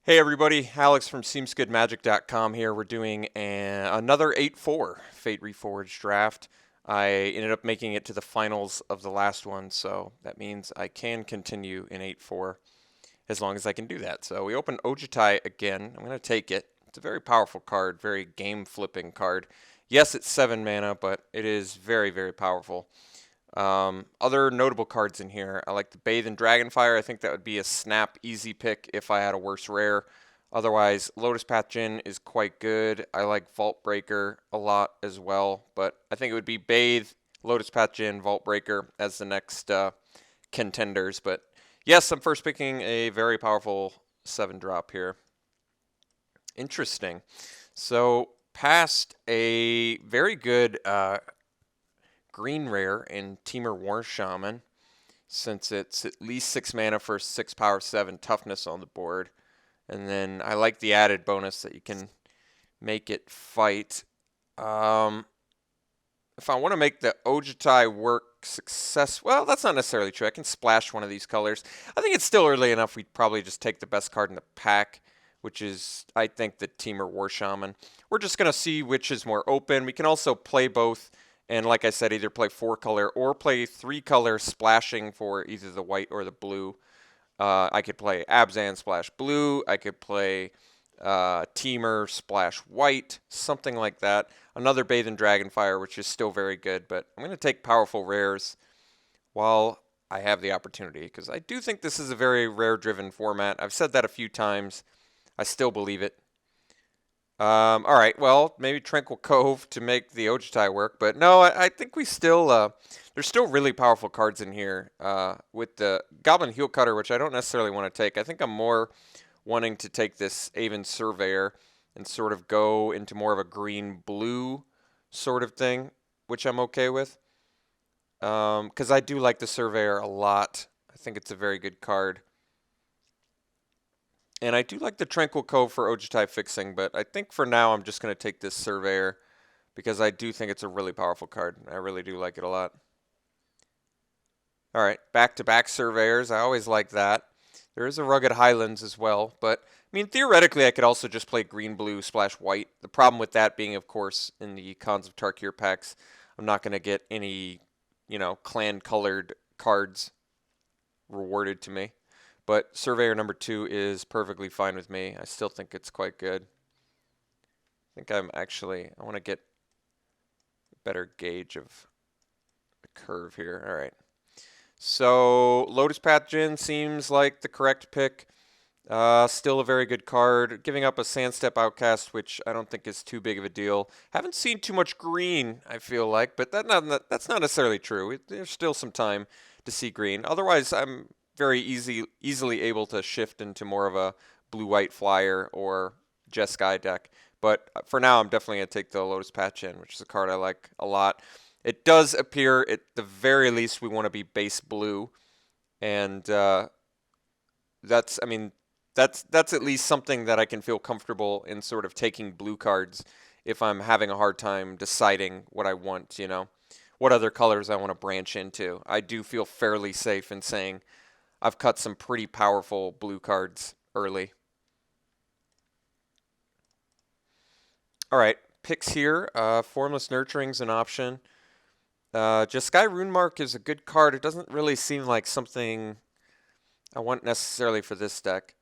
Hey everybody, Alex from SeemsGoodMagic.com here. We're doing another 8-4 Fate Reforged draft. I ended up making it to the finals of the last one, so that means I can continue in 8-4 as long as I can do that. So we open Ojutai again. I'm going to take it. It's a very powerful card, very game-flipping card. Yes, it's 7 mana, but it is very, very powerful. Other notable cards in here, I like the Bathe in Dragonfire. I think that would be a snap easy pick if I had a worse rare. Otherwise, Lotus Path Djinn is quite good. I like Vault Breaker a lot as well, but I think it would be Bathe, Lotus Path Djinn, Vault Breaker as the next contenders. But yes, I'm first picking a very powerful 7-drop here. Interesting. So past a very good green rare in Temur War Shaman, since it's at least 6 mana for 6 power 7 toughness on the board. And then I like the added bonus that you can make it fight. If I want to make the Ojutai work well, that's not necessarily true. I can splash one of these colors. I think it's still early enough. We'd probably just take the best card in the pack, which is, I think, the Temur War Shaman. We're just going to see which is more open. We can also play both. And like I said, either play 4-color or play 3-color splashing for either the white or the blue. I could play Abzan splash blue. I could play Temur splash white, something like that. Another Bathe in Dragonfire, which is still very good. But I'm going to take powerful rares while I have the opportunity, because I do think this is a very rare-driven format. I've said that a few times. I still believe it. All right, well, maybe Tranquil Cove to make the Ojutai work, but no, I think we still, there's still really powerful cards in here with the Goblin Heel Cutter, which I don't necessarily want to take. I think I'm more wanting to take this Aven Surveyor and sort of go into more of a green-blue sort of thing, which I'm okay with, because I do like the Surveyor a lot. I think it's a very good card. And I do like the Tranquil Cove for Ojutai fixing, but I think for now I'm just going to take this Surveyor because I do think it's a really powerful card. I really do like it a lot. All right, back-to-back Surveyors. I always like that. There is a Rugged Highlands as well, but I mean, theoretically I could also just play green-blue splash white. The problem with that being, of course, in the Cons of Tarkir packs, I'm not going to get any, clan-colored cards rewarded to me. But Surveyor number 2 is perfectly fine with me. I still think it's quite good. I think I want to get a better gauge of the curve here. All right. So Lotus Path Djinn seems like the correct pick. Still a very good card. Giving up a Sandstep Outcast, which I don't think is too big of a deal. Haven't seen too much green, I feel like, but that's not necessarily true. There's still some time to see green. Otherwise, I'm very easily able to shift into more of a blue-white flyer or Jeskai deck. But for now, I'm definitely going to take the Lotus Path Djinn, which is a card I like a lot. It does appear, at the very least, we want to be base blue. And that's at least something that I can feel comfortable in sort of taking blue cards if I'm having a hard time deciding what I want, what other colors I want to branch into. I do feel fairly safe in saying I've cut some pretty powerful blue cards early. All right, picks here. Formless Nurturing's an option. Jeskai Runemark is a good card. It doesn't really seem like something I want necessarily for this deck.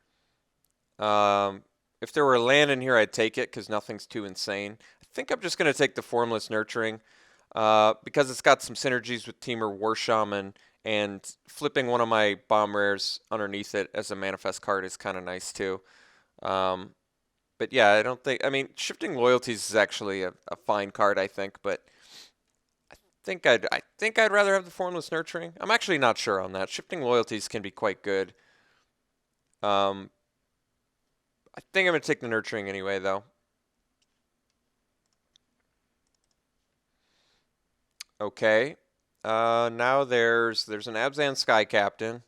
If there were land in here, I'd take it because nothing's too insane. I think I'm just going to take the Formless Nurturing because it's got some synergies with Temur War Shaman, and flipping one of my bomb rares underneath it as a manifest card is kind of nice too. But yeah, Shifting Loyalties is actually a fine card, I think, but I think I'd rather have the Formless Nurturing. I'm actually not sure on that. Shifting Loyalties can be quite good. I think I'm going to take the Nurturing anyway, though. Okay. Now there's an Abzan Sky Captain.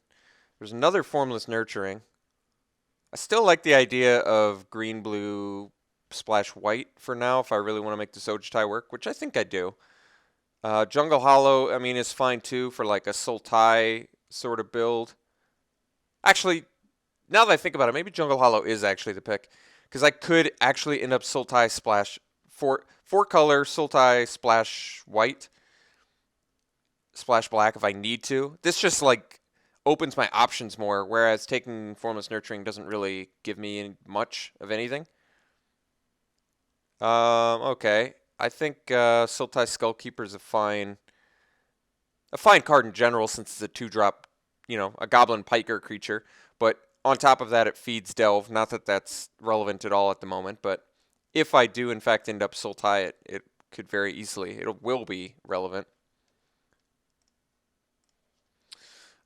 There's another Formless Nurturing. I still like the idea of green-blue splash white for now if I really want to make this Ojutai work, which I think I do. Jungle Hollow, is fine too for like a Sultai sort of build. Actually, now that I think about it, maybe Jungle Hollow is actually the pick. Because I could actually end up Sultai Splash, four color Sultai Splash White, Splash Black if I need to. This just like opens my options more, whereas taking Formless Nurturing doesn't really give me much of anything. Okay. I think Sultai Skullkeeper is a fine card in general since it's a 2-drop, a Goblin Piker creature. But on top of that, it feeds Delve. Not that that's relevant at all at the moment, but if I do in fact end up Sultai, it could very easily, it will be relevant.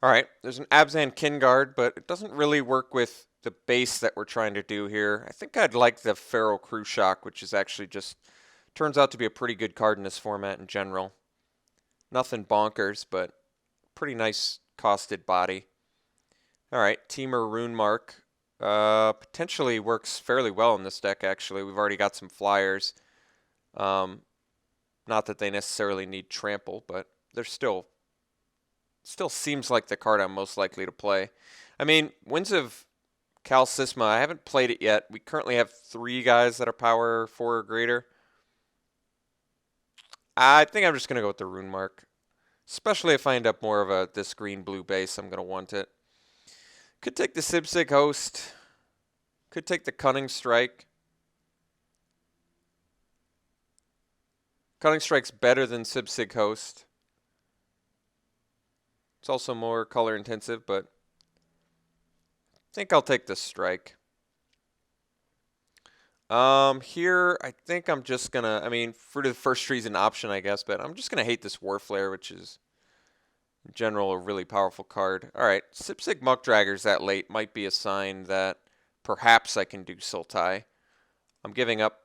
All right, there's an Abzan Kinguard, but it doesn't really work with the base that we're trying to do here. I think I'd like the Feral Crew Shock, which is actually just turns out to be a pretty good card in this format in general. Nothing bonkers, but pretty nice costed body. All right, Teamer Rune Mark potentially works fairly well in this deck, actually. We've already got some flyers. Not that they necessarily need trample, but they're still seems like the card I'm most likely to play. I mean, Winds of Calcisma, I haven't played it yet. We currently have 3 guys that are power 4 or greater. I think I'm just going to go with the Rune Mark. Especially if I end up more of this green-blue base, I'm going to want it. Could take the Sibsig Host. Could take the Cunning Strike. Cunning Strike's better than Sibsig Host. It's also more color intensive, but I think I'll take the Strike. Here, I think I'm just gonna, for the first reason option, I guess, but I'm just gonna hate this Warflare, which is, in general, a really powerful card. Alright, Sipsig Muckdraggers that late might be a sign that perhaps I can do Sultai. I'm giving up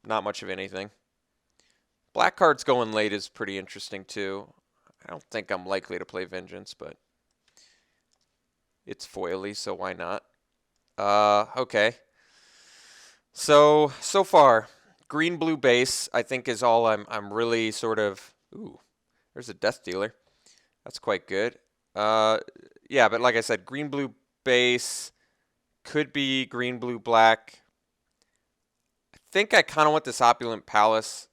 not much of anything. Black cards going late is pretty interesting, too. I don't think I'm likely to play Vengeance, but it's foily, so why not? Okay. So far, green-blue base, I think, is all I'm really sort of... Ooh, there's a Death Dealer. That's quite good. Yeah, but like I said, green-blue base could be green-blue-black. I think I kind of want this Opulent Palace,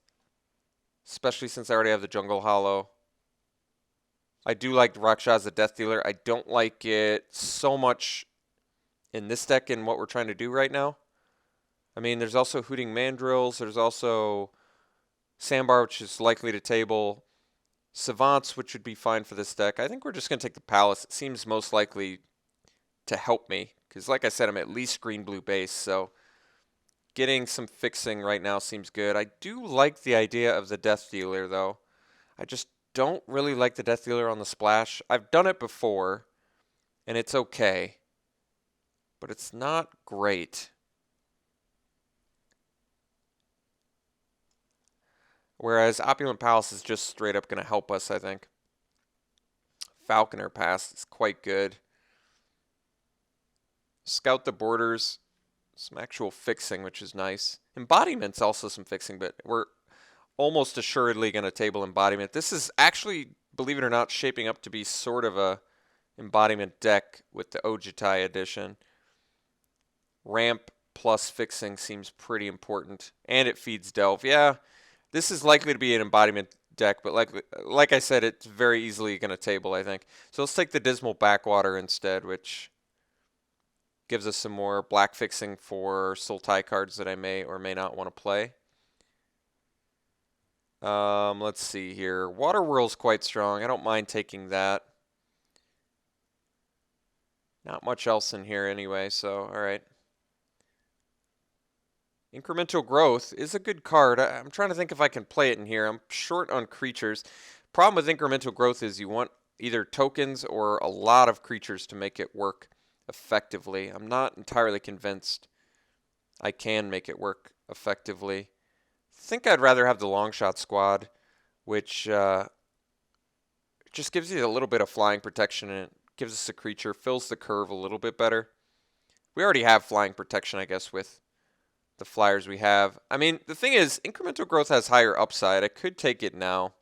especially since I already have the Jungle Hollow. I do like Raksha as a Death Dealer. I don't like it so much in this deck and what we're trying to do right now. I mean, there's also Hooting Mandrills. There's also Sandbar, which is likely to table. Savants, which would be fine for this deck. I think we're just going to take the Palace. It seems most likely to help me. Because like I said, I'm at least green-blue base. So getting some fixing right now seems good. I do like the idea of the Death Dealer, though. I just don't really like the Death Dealer on the splash. I've done it before, and it's okay. But it's not great. Whereas Opulent Palace is just straight up going to help us, I think. Falconer Pass is quite good. Scout the Borders, some actual fixing, which is nice. Embodiment's also some fixing, but we're almost assuredly going to table Embodiment. This is actually, believe it or not, shaping up to be sort of a Embodiment deck with the Ojitai edition. Ramp plus fixing seems pretty important, and it feeds Delve. Yeah, this is likely to be an Embodiment deck, but like I said, it's very easily going to table, I think. So let's take the Dismal Backwater instead, which gives us some more black fixing for Sultai cards that I may or may not want to play. Let's see here. Water Whirl's quite strong. I don't mind taking that. Not much else in here anyway, so alright. Incremental Growth is a good card. I'm trying to think if I can play it in here. I'm short on creatures. Problem with Incremental Growth is you want either tokens or a lot of creatures to make it work effectively. I'm not entirely convinced I can make it work effectively. I think I'd rather have the Longshot Squad, which just gives you a little bit of flying protection and it gives us a creature, fills the curve a little bit better. We already have flying protection, I guess, with the flyers we have. I mean, the thing is, Incremental Growth has higher upside. I could take it now.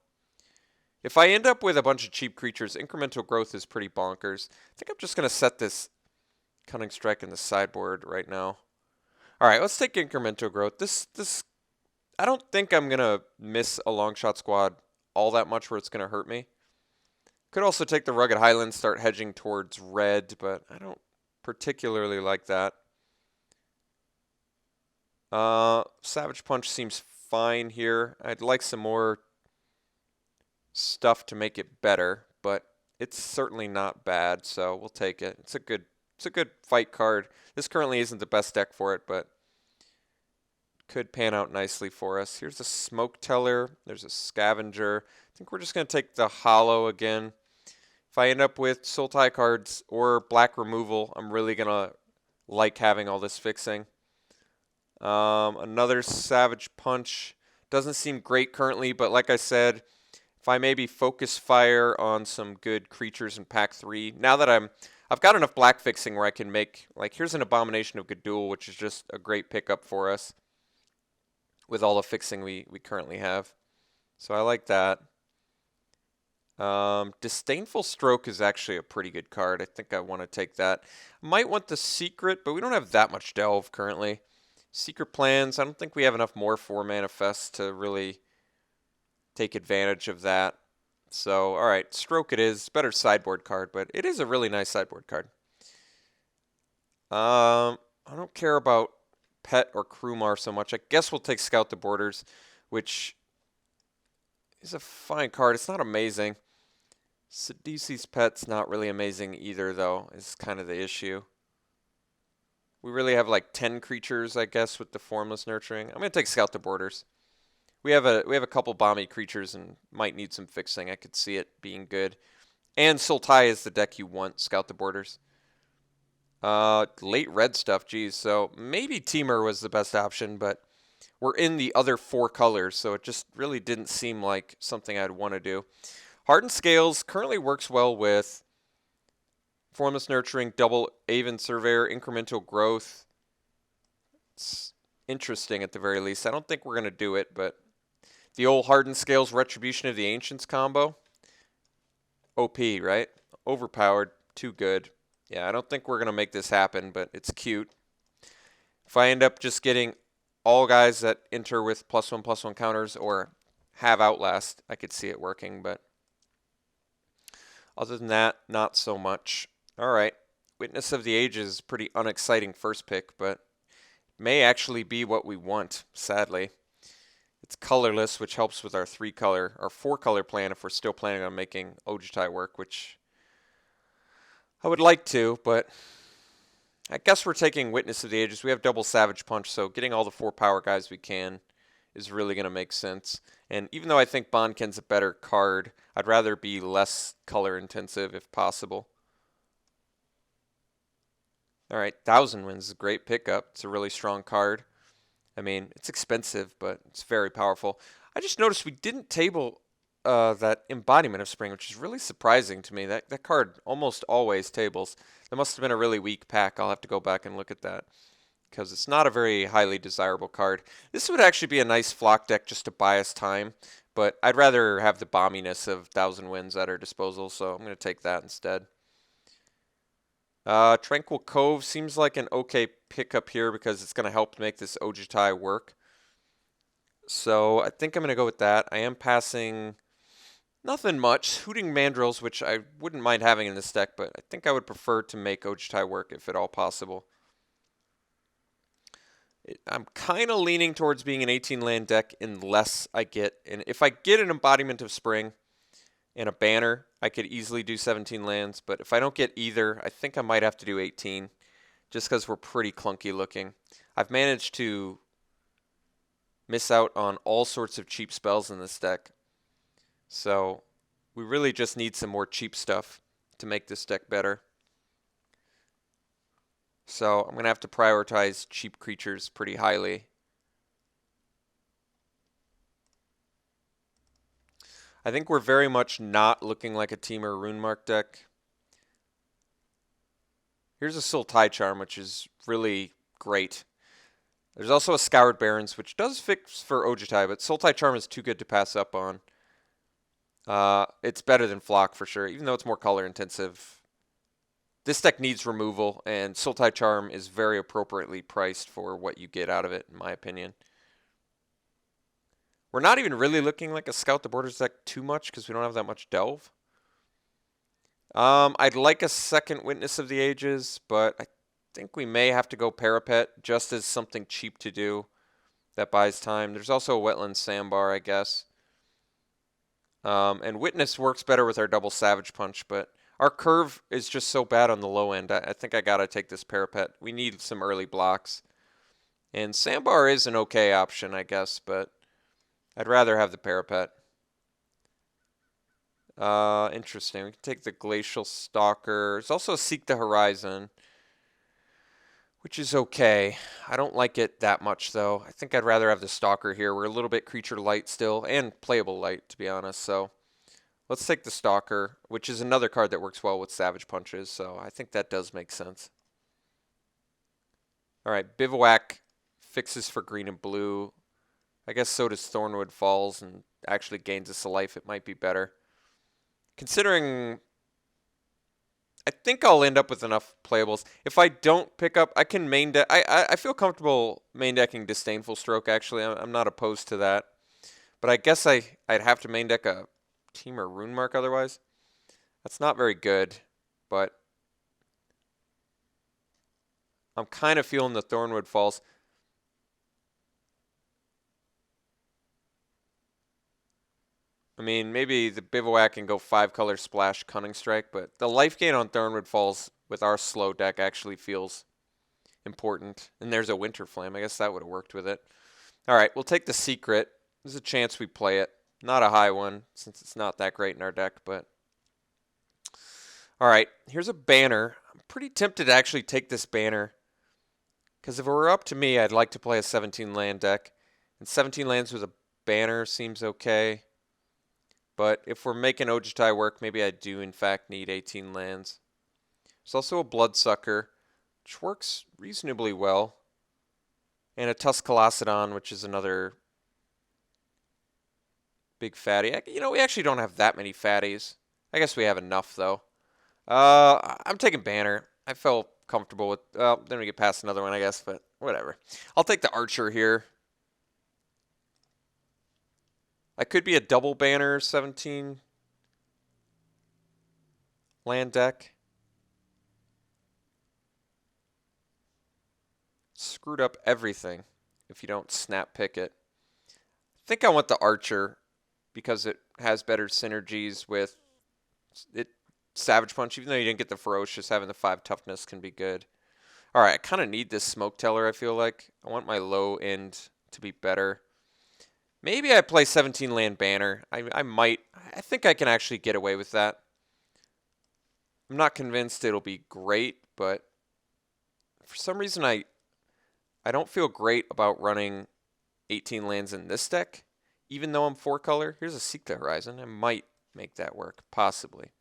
If I end up with a bunch of cheap creatures, Incremental Growth is pretty bonkers. I think I'm just going to set this Cunning Strike in the sideboard right now. All right, let's take Incremental Growth. This I don't think I'm going to miss a long shot squad all that much where it's going to hurt me. Could also take the Rugged Highlands, start hedging towards red, but I don't particularly like that. Savage Punch seems fine here. I'd like some more stuff to make it better, but it's certainly not bad, so we'll take it. It's a good fight card. This currently isn't the best deck for it, but could pan out nicely for us. Here's a Smoke Teller. There's a Scavenger. I think we're just going to take the Hollow again. If I end up with Sultai cards or black removal, I'm really going to like having all this fixing. Another Savage Punch. Doesn't seem great currently, but like I said, if I maybe focus fire on some good creatures in pack 3, now that I've got enough black fixing where I can make, like, here's an Abomination of Gadul, which is just a great pickup for us with all the fixing we currently have. So I like that. Disdainful Stroke is actually a pretty good card. I think I want to take that. Might want the Secret, but we don't have that much Delve currently. Secret Plans, I don't think we have enough more for Manifest to really take advantage of that. So, alright, Stroke it is. Better sideboard card, but it is a really nice sideboard card. I don't care about Pet or Krumar so much. I guess we'll take Scout the Borders, which is a fine card. It's not amazing. Sidisi's Pet's not really amazing either, though, is kind of the issue. We really have like 10 creatures, I guess, with the Formless Nurturing. I'm going to take Scout the Borders. We have a couple bomby creatures and might need some fixing. I could see it being good. And Sultai is the deck you want, Scout the Borders. Late red stuff, geez. So maybe Temur was the best option, but we're in the other 4 colors, so it just really didn't seem like something I'd want to do. Hardened Scales currently works well with Formless Nurturing, Double Aven Surveyor, Incremental Growth. It's interesting at the very least. I don't think we're going to do it, but the old Hardened Scales Retribution of the Ancients combo. OP, right? Overpowered, too good. Yeah, I don't think we're going to make this happen, but it's cute. If I end up just getting all guys that enter with +1/+1 counters or have Outlast, I could see it working, but other than that, not so much. All right, Witness of the Ages is pretty unexciting first pick, but may actually be what we want, sadly. It's colorless, which helps with our 4-color plan if we're still planning on making Ojutai work, which I would like to, but I guess we're taking Witness of the Ages. We have double Savage Punch, so getting all the 4 power guys we can is really going to make sense. And even though I think Bonken's a better card, I'd rather be less color intensive if possible. All right, Thousand Winds is a great pickup. It's a really strong card. I mean, it's expensive, but it's very powerful. I just noticed we didn't table that Embodiment of Spring, which is really surprising to me. That card almost always tables. That must have been a really weak pack. I'll have to go back and look at that, because it's not a very highly desirable card. This would actually be a nice flock deck just to buy us time, but I'd rather have the bomminess of Thousand Winds at our disposal, so I'm going to take that instead. Tranquil Cove seems like an okay pickup here because it's going to help make this Ojutai work. So I think I'm going to go with that. I am passing nothing much. Hooting Mandrills, which I wouldn't mind having in this deck, but I think I would prefer to make Ojutai work if at all possible. I'm kind of leaning towards being an 18-land deck unless I get, and if I get an Embodiment of Spring and a banner, I could easily do 17 lands, but if I don't get either, I think I might have to do 18, just because we're pretty clunky looking. I've managed to miss out on all sorts of cheap spells in this deck, so we really just need some more cheap stuff to make this deck better. So I'm going to have to prioritize cheap creatures pretty highly. I think we're very much not looking like a Temur Runemark deck. Here's a Sultai Charm, which is really great. There's also a Scoured Barrens, which does fix for Ojutai, but Sultai Charm is too good to pass up on. It's better than Flock for sure, even though it's more color intensive. this deck needs removal, and Sultai Charm is very appropriately priced for what you get out of it, in my opinion. We're not even really looking like a Scout the Borders deck too much because we don't have that much Delve. I'd like a second Witness of the Ages, but I think we may have to go Parapet just as something cheap to do that buys time. There's also a Wetland Sandbar, I guess. And Witness works better with our double Savage Punch, but our curve is just so bad on the low end. I think I got to take this Parapet. We need some early blocks. And Sandbar is an okay option, I guess, but I'd rather have the Parapet. Interesting. We can take the Glacial Stalker. There's also a Seek the Horizon, which is okay. I don't like it that much, though. I think I'd rather have the Stalker here. We're a little bit creature light still, and playable light, to be honest. So let's take the Stalker, which is another card that works well with Savage Punches. So I think that does make sense. All right, Bivouac fixes for green and blue. I guess so does Thornwood Falls and actually gains us a life. It might be better. Considering, I think I'll end up with enough playables. If I don't pick up, I can main deck. I feel comfortable main decking Disdainful Stroke, actually. I'm not opposed to that. But I guess I'd have to main deck a Temur Rune Mark otherwise. That's not very good, but I'm kind of feeling the Thornwood Falls. I mean, maybe the Bivouac can go 5-color Splash Cunning Strike, but the life gain on Thornwood Falls with our slow deck actually feels important. And there's a Winter Flame. I guess that would have worked with it. All right, we'll take the Secret. There's a chance we play it. Not a high one, since it's not that great in our deck, but... All right, here's a Banner. I'm pretty tempted to actually take this Banner, because if it were up to me, I'd like to play a 17-land deck. And 17 lands with a Banner seems okay. But if we're making Ojutai work, maybe I do, in fact, need 18 lands. There's also a Bloodsucker, which works reasonably well. And a Tuscalocedon, which is another big fatty. You know, we actually don't have that many fatties. I guess we have enough, though. I'm taking Banner. I felt comfortable with... then we get past another one, I guess, but whatever. I'll take the Archer here. I could be a double Banner 17 land deck. Screwed up everything if you don't snap pick it. I think I want the Archer because it has better synergies with it. Savage Punch, even though you didn't get the Ferocious, having the 5 toughness can be good. All right, I kind of need this Smoke Teller, I feel like. I want my low end to be better. Maybe I play 17 land Banner. I might. I think I can actually get away with that. I'm not convinced it'll be great, but for some reason I don't feel great about running 18 lands in this deck, even though I'm 4-color. Here's a Seek the Horizon. I might make that work, possibly.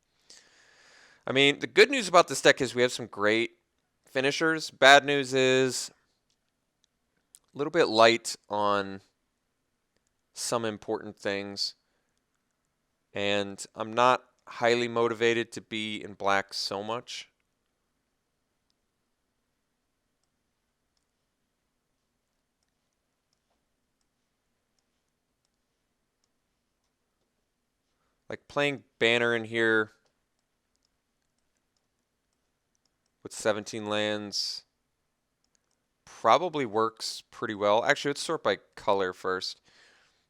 I mean, the good news about this deck is we have some great finishers. Bad news is a little bit light on some important things, and I'm not highly motivated to be in black so much. Like playing Banner in here with 17 lands probably works pretty well. Actually, let's sort by color first.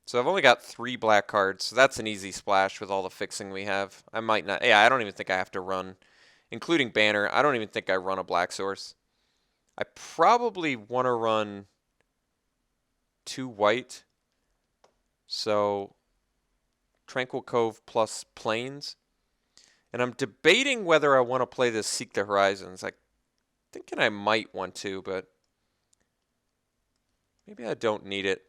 So I've only got 3 black cards, so that's an easy splash with all the fixing we have. I might not... Yeah, I don't even think I have to run, including Banner, I don't even think I run a black source. I probably want to run 2 white. So Tranquil Cove plus Plains. And I'm debating whether I want to play this Seek the Horizons. I'm thinking I might want to, but maybe I don't need it.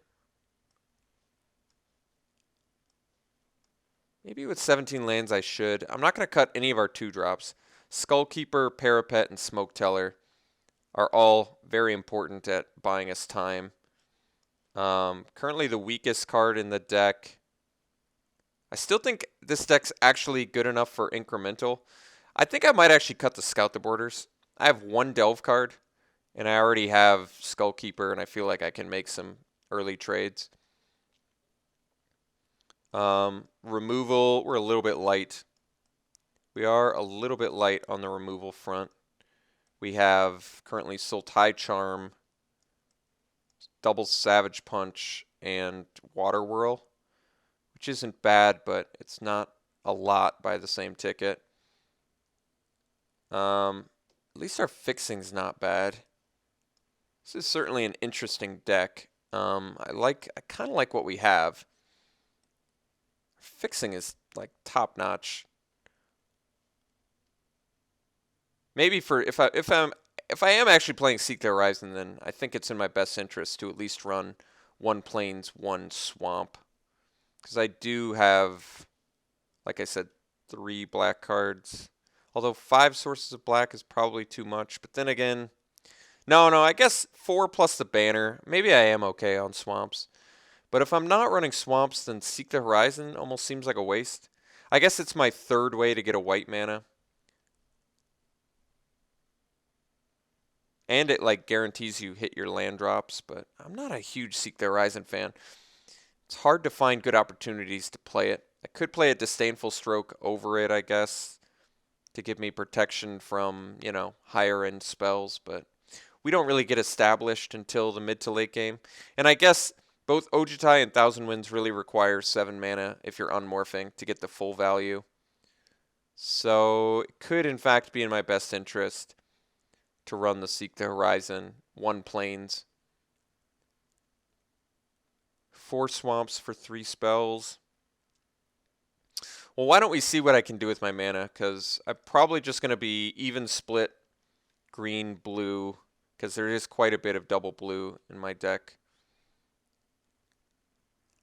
Maybe with 17 lands I should. I'm not going to cut any of our 2-drops. Skullkeeper, Parapet, and Smoke Teller are all very important at buying us time. Currently the weakest card in the deck. I still think this deck's actually good enough for incremental. I think I might actually cut the Scout the Borders. I have one Delve card, and I already have Skullkeeper, and I feel like I can make some early trades. Removal, we're a little bit light. We are a little bit light on the removal front. We have currently Sultai Charm, Double Savage Punch, and Water Whirl, which isn't bad, but it's not a lot by the same ticket. At least our fixing's not bad. This is certainly an interesting deck. I kind of like what we have. Fixing is like top notch. Maybe for if I am actually playing Seek the Horizon, then I think it's in my best interest to at least run 1 Plains, 1 Swamp, because I do have, like I said, 3 black cards. Although 5 sources of black is probably too much. But then again, no, I guess 4 plus the banner. Maybe I am okay on swamps. But if I'm not running swamps, then Seek the Horizon almost seems like a waste. I guess it's my 3rd way to get a white mana. And it like guarantees you hit your land drops, but I'm not a huge Seek the Horizon fan. It's hard to find good opportunities to play it. I could play a Disdainful Stroke over it, I guess, to give me protection from, higher end spells, but we don't really get established until the mid to late game. And I guess both Ojutai and Thousand Winds really require 7 mana if you're unmorphing to get the full value. So it could in fact be in my best interest to run the Seek the Horizon, 1 Plains, 4 swamps for 3 spells. Well, why don't we see what I can do with my mana, because I'm probably just going to be even split green, blue, because there is quite a bit of double blue in my deck.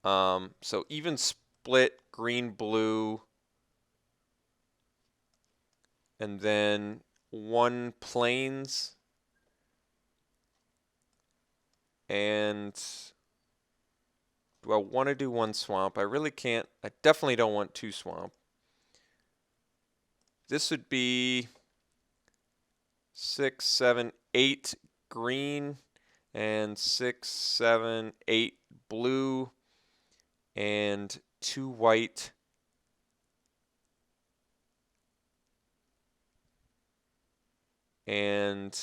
So even split green, blue, and then 1 Plains, and do I want to do 1 swamp? I really can't. I definitely don't want 2 swamp. This would be 6, 7, 8 green and 6, 7, 8 blue and 2 white. And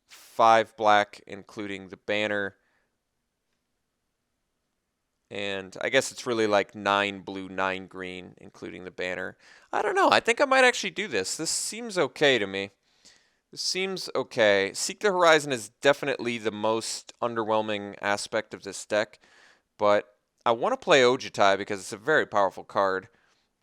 5 black, including the banner. And I guess it's really like 9 blue, 9 green, including the banner. I don't know. I think I might actually do this. This seems okay to me. This seems okay. Seek the Horizon is definitely the most underwhelming aspect of this deck. But I want to play Ojutai because it's a very powerful card.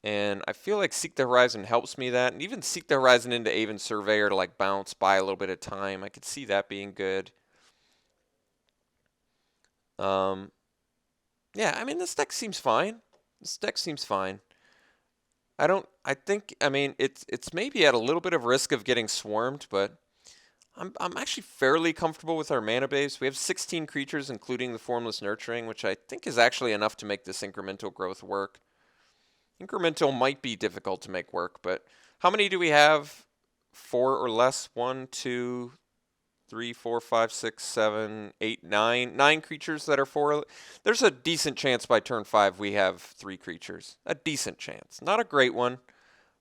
And I feel like Seek the Horizon helps me that. And even Seek the Horizon into Aven Surveyor to like bounce by a little bit of time. I could see that being good. Yeah, I mean, this deck seems fine. This deck seems fine. I mean, it's maybe at a little bit of risk of getting swarmed, but I'm actually fairly comfortable with our mana base. We have 16 creatures, including the Formless Nurturing, which I think is actually enough to make this incremental growth work. Incremental might be difficult to make work, but how many do we have? 4 or less? 1, 2, 3, 4, 5, 6, 7, 8, 9. 9 creatures that are 4. There's a decent chance by turn 5 we have 3 creatures. A decent chance. Not a great one,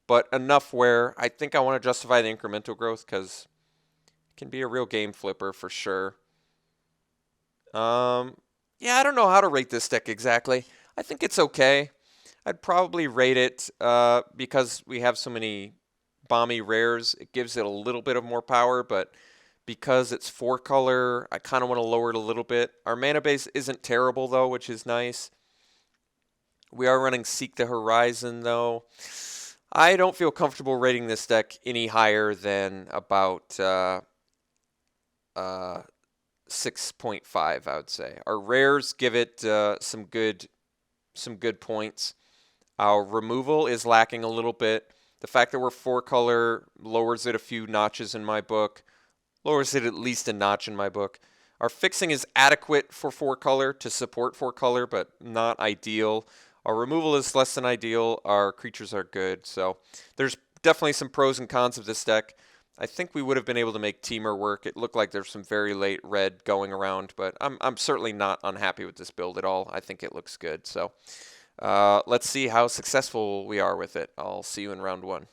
but enough where I think I want to justify the incremental growth because it can be a real game flipper for sure. Yeah, I don't know how to rate this deck exactly. I think it's okay. I'd probably rate it because we have so many bomby rares. It gives it a little bit of more power, but because it's 4 color, I kind of want to lower it a little bit. Our mana base isn't terrible though, which is nice. We are running Seek the Horizon though. I don't feel comfortable rating this deck any higher than about 6.5, I would say. Our rares give it some good points. Our removal is lacking a little bit. The fact that we're 4 color lowers it a few notches in my book. Lowers it at least a notch in my book. Our fixing is adequate for 4 color to support 4 color, but not ideal. Our removal is less than ideal. Our creatures are good. So there's definitely some pros and cons of this deck. I think we would have been able to make Teamer work. It looked like there's some very late red going around, but I'm certainly not unhappy with this build at all. I think it looks good. So let's see how successful we are with it. I'll see you in round 1.